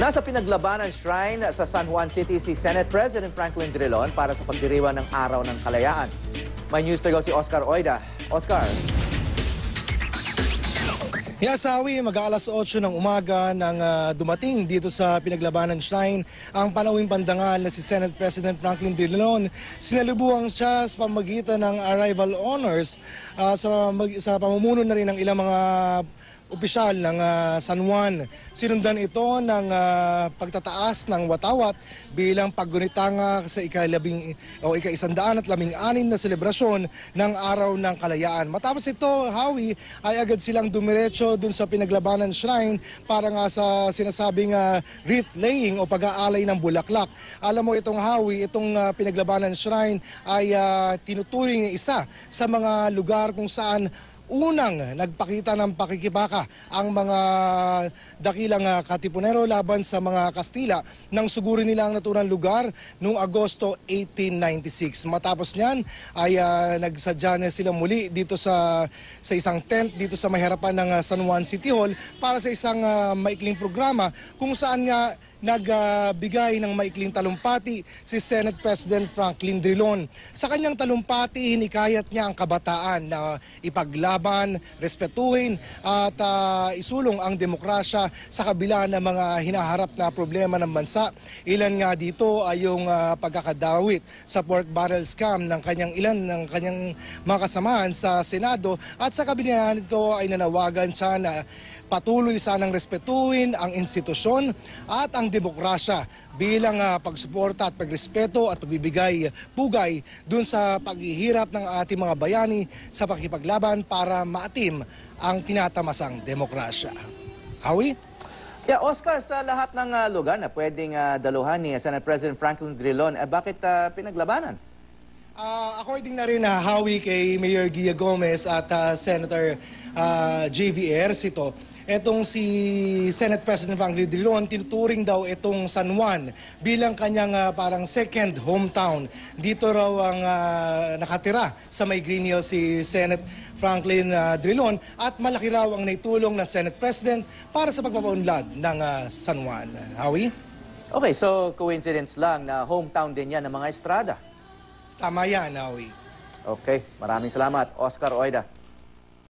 Nasa pinaglabanan shrine sa San Juan City si Senate President Franklin Drilon para sa pagdiriwang ng Araw ng Kalayaan. May news to go si Oscar Oida. Oscar. Yasawi, mag-aalas 8 ng umaga nang dumating dito sa pinaglabanan shrine ang panawing pandangal na si Senate President Franklin Drilon. Sinalubuhan siya sa pamamagitan ng arrival honors sa pamumuno na rin ng ilang mga opisyal ng San Juan. Sinundan ito ng pagtataas ng watawat bilang paggunita sa ika-116 na selebrasyon ng Araw ng Kalayaan. Matapos ito, Hawi, ay agad silang dumiretso dun sa pinaglabanan shrine para nga sa sinasabing wreath laying o pag-aalay ng bulaklak. Alam mo itong Hawi, itong pinaglabanan shrine ay tinuturing ng isa sa mga lugar kung saan unang nagpakita ng pakikibaka ang mga dakilang katipunero laban sa mga Kastila nang sugurin nila ang naturang lugar noong Agosto 1896. Matapos niyan ay nagsadya na sila muli dito sa isang tent dito sa may harapan ng San Juan City Hall para sa isang maikling programa kung saan nga nagbigay ng maikling talumpati si Senate President Franklin Drilon. Sa kanyang talumpati, hinikayat niya ang kabataan na ipaglaban, respetuhin at isulong ang demokrasya sa kabila ng mga hinaharap na problema ng bansa. Ilan nga dito ay yung pagkakadawit sa pork barrel scam ng kanyang mga kasamahan sa Senado at sa kabila nito ay nanawagan siya na patuloy sanang respetuhin ang institusyon at ang demokrasya bilang pagsuporta at pagrespeto at pagbibigay pugay dun sa paghihirap ng ating mga bayani sa pakikipaglaban para maatim ang tinatamasang demokrasya. Awi? Yeah, Oscar, sa lahat ng lugar na pwedeng daluhan ni Senate President Franklin Drilon, bakit pinaglabanan? According na rin Hawi kay Mayor Gia Gomez at Senator JV Ercito, etong si Senate President Franklin Drilon, tinuturing daw itong San Juan bilang kanyang parang second hometown. Dito raw ang nakatira sa may Green Hill si Senate Franklin Drilon at malaki raw ang naitulong ng Senate President para sa pagpapaunlad ng San Juan. Hawi? Okay, so coincidence lang na hometown din yan ng mga Estrada. Tama yan, Hawi. Okay, maraming salamat, Oscar Oida.